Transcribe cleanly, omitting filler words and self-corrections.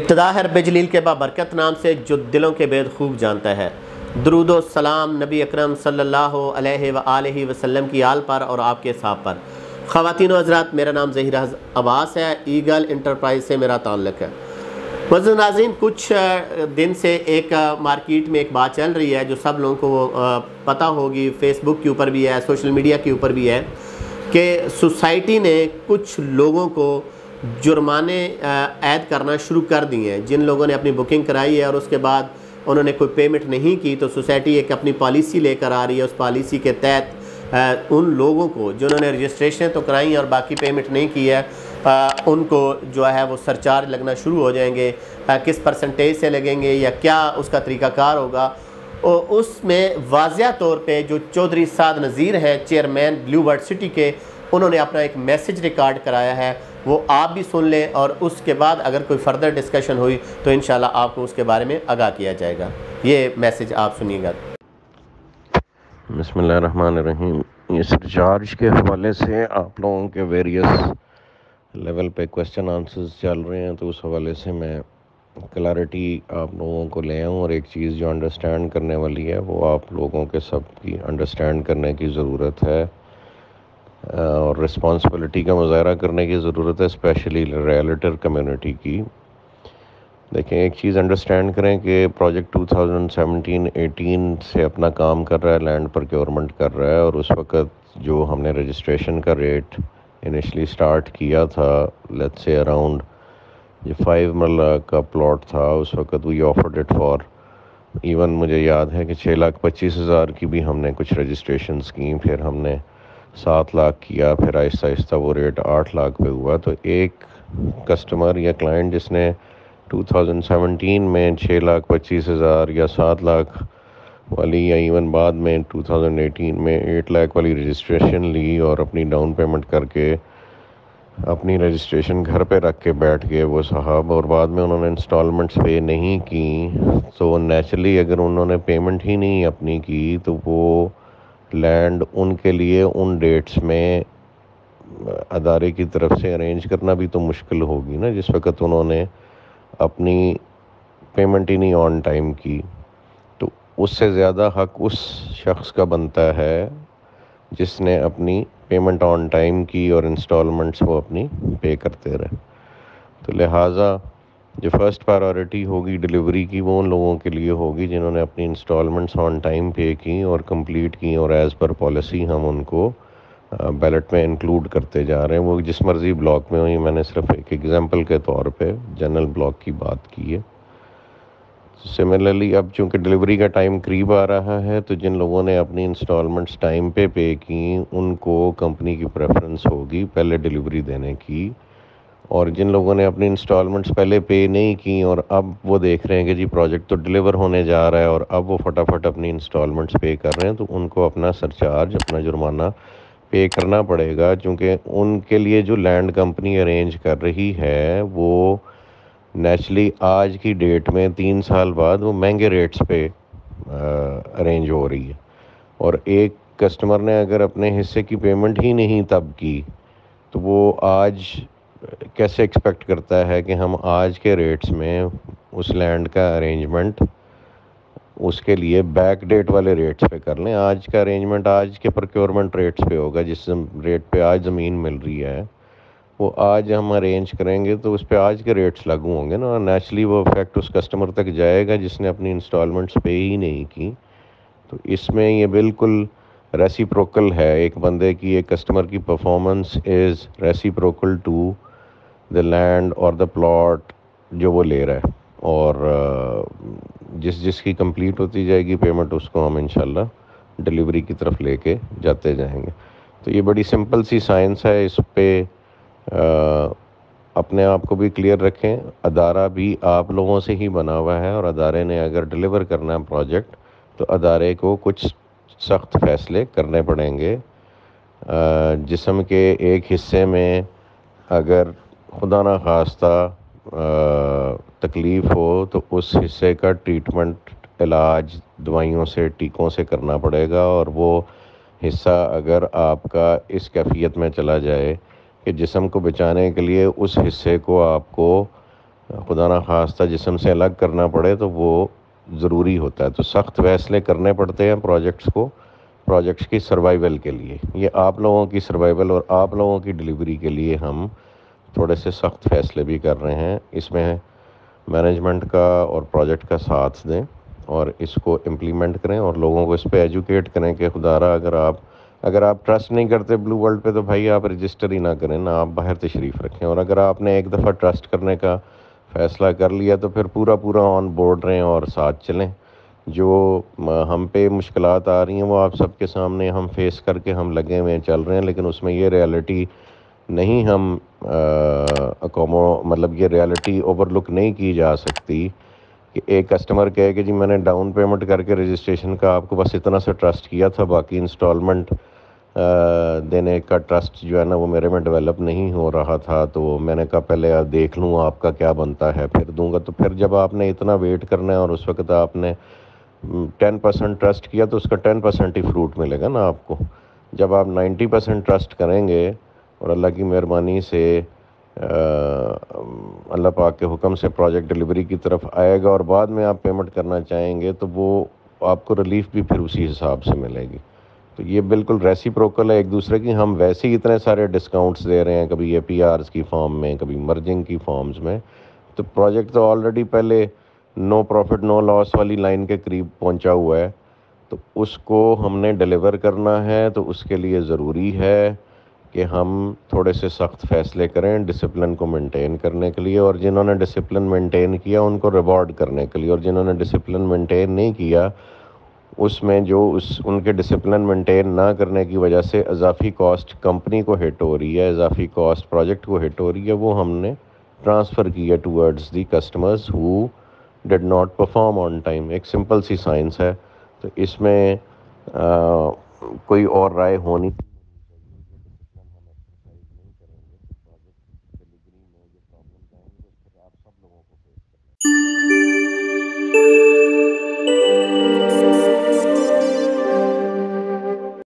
ابتدا ہے رب جلیل کے بابرکت نام سے جو دلوں کے بید خوب جانتا ہے۔ درود و سلام نبی اکرم صلی اللہ علیہ وآلہ وسلم کی آل پر اور آپ کے اصحاب پر۔ خواتین و حضرات، میرا نام ظہیر عباس ہے، ایگل انٹرپرائز سے میرا تعلق ہے۔ معزز ناظرین، کچھ دن سے ایک مارکیٹ میں ایک بات چل رہی ہے جو سب لوگوں کو پتہ ہوگی، فیس بک کے اوپر بھی ہے، سوشل میڈیا کے اوپر بھی ہے، کہ سوسائٹی نے کچھ لوگوں کو جرمانے عائد کرنا شروع کر دیے ہیں۔ جن لوگوں نے اپنی بکنگ کرائی ہے اور اس کے بعد انہوں نے کوئی پیمنٹ نہیں کی، تو سوسائٹی ایک اپنی پالیسی لے کر آ رہی ہے۔ اس پالیسی کے تحت ان لوگوں کو جنہوں نے رجسٹریشن تو کرائی ہیں اور باقی پیمنٹ نہیں کی ہے، ان کو جو ہے وہ سرچارج لگنا شروع ہو جائیں گے۔ کس پرسنٹیج سے لگیں گے یا کیا اس کا طریقہ کار ہوگا، اور اس میں واضح طور پہ جو چودھری سعد نذیر ہیں، چیئرمین بلیو برڈ سٹی کے، انہوں نے اپنا ایک میسج ریکارڈ کرایا ہے، وہ آپ بھی سن لیں، اور اس کے بعد اگر کوئی فردر ڈسکشن ہوئی تو انشاءاللہ آپ کو اس کے بارے میں آگاہ کیا جائے گا۔ یہ میسج آپ سنیے گا۔ بسم اللہ الرحمن الرحیم۔ اس ریچارج کے حوالے سے آپ لوگوں کے ویریس لیول پہ کویسچن آنسرز چل رہے ہیں، تو اس حوالے سے میں کلیئرٹی آپ لوگوں کو لے آؤں، اور ایک چیز جو انڈرسٹینڈ کرنے والی ہے وہ آپ لوگوں کے سب کی انڈرسٹینڈ کرنے کی ضرورت ہے، اور رسپانسبلٹی کا مظاہرہ کرنے کی ضرورت ہے، اسپیشلی ریئلٹر کمیونٹی کی۔ دیکھیں، ایک چیز انڈرسٹینڈ کریں کہ پروجیکٹ 2017-18 سے اپنا کام کر رہا ہے، لینڈ پروکیورمنٹ کر رہا ہے، اور اس وقت جو ہم نے رجسٹریشن کا ریٹ انیشلی سٹارٹ کیا تھا، لیٹس سے اراؤنڈ جو 5 مرلہ کا پلاٹ تھا، اس وقت وی آفرڈ اٹ فار ایون، مجھے یاد ہے کہ 6,25,000 کی بھی ہم نے کچھ رجسٹریشنز کی، پھر ہم نے 7 لاکھ کیا، پھر آہستہ آہستہ وہ ریٹ 8 لاکھ پہ ہوا۔ تو ایک کسٹمر یا کلائنٹ جس نے 2017 میں 6,25,000 یا 7 لاکھ والی، یا ایون بعد میں 2018 میں 8 لاکھ والی رجسٹریشن لی، اور اپنی ڈاؤن پیمنٹ کر کے اپنی رجسٹریشن گھر پہ رکھ کے بیٹھ گئے وہ صاحب، اور بعد میں انہوں نے انسٹالمنٹس پے نہیں کی، تو نیچرلی اگر انہوں نے پیمنٹ ہی نہیں اپنی کی تو وہ لینڈ ان کے لیے ان ڈیٹس میں ادارے کی طرف سے ارینج کرنا بھی تو مشکل ہوگی نا، جس وقت انہوں نے اپنی پیمنٹ ہی نہیں آن ٹائم کی۔ تو اس سے زیادہ حق اس شخص کا بنتا ہے جس نے اپنی پیمنٹ آن ٹائم کی اور انسٹالمنٹس وہ اپنی پے کرتے رہے۔ تو لہٰذا جو فرسٹ پرائیورٹی ہوگی ڈیلیوری کی، وہ ان لوگوں کے لیے ہوگی جنہوں نے اپنی انسٹالمنٹس آن ٹائم پے کی اور کمپلیٹ کی، اور ایز پر پالیسی ہم ان کو بیلٹ میں انکلوڈ کرتے جا رہے ہیں، وہ جس مرضی بلاک میں ہوئی۔ میں نے صرف ایک ایگزامپل کے طور پہ جنرل بلاک کی بات کی ہے۔ سملرلی اب چونکہ ڈیلیوری کا ٹائم قریب آ رہا ہے، تو جن لوگوں نے اپنی انسٹالمنٹس ٹائم پے کی، ان کو کمپنی کی پریفرنس ہوگی پہلے ڈیلیوری دینے کی، اور جن لوگوں نے اپنی انسٹالمنٹس پہلے پے نہیں کی اور اب وہ دیکھ رہے ہیں کہ جی پروجیکٹ تو ڈیلیور ہونے جا رہا ہے اور اب وہ فٹافٹ اپنی انسٹالمنٹس پے کر رہے ہیں، تو ان کو اپنا سرچارج، اپنا جرمانہ پے کرنا پڑے گا، چونکہ ان کے لیے جو لینڈ کمپنی ارینج کر رہی ہے وہ نیچرلی آج کی ڈیٹ میں 3 سال بعد وہ مہنگے ریٹس پہ ارینج ہو رہی ہے، اور ایک کسٹمر نے اگر اپنے حصے کی پیمنٹ ہی نہیں تب کی، تو وہ آج کیسے ایکسپیکٹ کرتا ہے کہ ہم آج کے ریٹس میں اس لینڈ کا ارینجمنٹ اس کے لیے بیک ڈیٹ والے ریٹس پہ کر لیں۔ آج کا ارینجمنٹ آج کے پروکیورمنٹ ریٹس پہ ہوگا، جس ریٹ پہ آج زمین مل رہی ہے وہ آج ہم ارینج کریں گے، تو اس پہ آج کے ریٹس لاگو ہوں گے نا، نیچرلی وہ افیکٹ اس کسٹمر تک جائے گا جس نے اپنی انسٹالمنٹس پے ہی نہیں کی۔ تو اس میں یہ بالکل ریسیپروکل ہے، ایک بندے کی، ایک کسٹمر کی performance is reciprocal to the land اور دا پلاٹ جو وہ لے رہا ہے، اور جس کی کمپلیٹ ہوتی جائے گی پیمنٹ، اس کو ہم انشاءاللہ ڈیلیوری کی طرف لے کے جاتے جائیں گے۔ تو یہ بڑی سمپل سی سائنس ہے، اس پہ اپنے آپ کو بھی کلیئر رکھیں۔ ادارہ بھی آپ لوگوں سے ہی بنا ہوا ہے، اور ادارے نے اگر ڈیلیور کرنا ہے پروجیکٹ تو ادارے کو کچھ سخت فیصلے کرنے پڑیں گے۔ جسم کے ایک حصے میں اگر خدا نہ خواستہ تکلیف ہو تو اس حصے کا ٹریٹمنٹ، علاج دوائیوں سے، ٹیکوں سے کرنا پڑے گا، اور وہ حصہ اگر آپ کا اس کیفیت میں چلا جائے کہ جسم کو بچانے کے لیے اس حصے کو آپ کو خدا نہ خواستہ جسم سے الگ کرنا پڑے تو وہ ضروری ہوتا ہے. تو سخت فیصلے کرنے پڑتے ہیں پروجیکٹس کی سروائیول کے لیے. یہ آپ لوگوں کی سروائیول اور آپ لوگوں کی ڈلیوری کے لیے ہم تھوڑے سے سخت فیصلے بھی کر رہے ہیں. اس میں مینجمنٹ کا اور پروجیکٹ کا ساتھ دیں اور اس کو امپلیمنٹ کریں اور لوگوں کو اس پہ ایجوکیٹ کریں کہ خدا را اگر آپ ٹرسٹ نہیں کرتے بلو ورلڈ پہ تو بھائی آپ رجسٹر ہی نہ کریں نہ آپ باہر تشریف رکھیں. اور اگر آپ نے ایک دفعہ ٹرسٹ کرنے کا فیصلہ کر لیا تو پھر پورا آن بورڈ رہیں اور ساتھ چلیں. جو ہم پہ مشکلات آ رہی ہیں وہ آپ سب کے سامنے ہم فیس کر کے ہم لگے ہوئے چل رہے ہیں, لیکن اس میں یہ ریالٹی نہیں ہم مطلب یہ ریالٹی اوور لک نہیں کی جا سکتی کہ ایک کسٹمر کہے کہ جی میں نے ڈاؤن پیمنٹ کر کے رجسٹریشن کا آپ کو بس اتنا سا ٹرسٹ کیا تھا, باقی انسٹالمنٹ دینے کا ٹرسٹ جو ہے نا وہ میرے میں ڈیولپ نہیں ہو رہا تھا, تو میں نے کہا پہلے دیکھ لوں آپ کا کیا بنتا ہے پھر دوں گا. تو پھر جب آپ نے اتنا ویٹ کرنا ہے اور اس وقت آپ نے 10% ٹرسٹ کیا تو اس کا 10% ہی فروٹ ملے گا نا آپ کو. جب آپ 90% ٹرسٹ کریں گے اور اللہ کی مہربانی سے اللہ پاک کے حکم سے پروجیکٹ ڈلیوری کی طرف آئے گا اور بعد میں آپ پیمنٹ کرنا چاہیں گے تو وہ آپ کو ریلیف بھی پھر اسی حساب سے ملے گی. تو یہ بالکل ریسیپروکل ہے ایک دوسرے کی. ہم ویسے ہی اتنے سارے ڈسکاؤنٹس دے رہے ہیں, کبھی اے پی آرز کی فارم میں, کبھی مرجنگ کی فارمز میں. تو پروجیکٹ تو آلریڈی پہلے نو پروفٹ نو لاس والی لائن کے قریب پہنچا ہوا ہے, تو اس کو ہم نے ڈیلیور کرنا ہے. تو اس کے لیے ضروری ہے کہ ہم تھوڑے سے سخت فیصلے کریں ڈسپلن کو مینٹین کرنے کے لیے, اور جنہوں نے ڈسپلن مینٹین کیا ان کو ریوارڈ کرنے کے لیے, اور جنہوں نے ڈسپلن مینٹین نہیں کیا اس میں جو ان کے ڈسپلن مینٹین نہ کرنے کی وجہ سے اضافی کاسٹ کمپنی کو ہٹ ہو رہی ہے, اضافی کاسٹ پروجیکٹ کو ہٹ ہو رہی ہے, وہ ہم نے ٹرانسفر کی ہے towards the customers who did not perform on time. ایک سمپل سی سائنس ہے. تو اس میں کوئی اور رائے ہونی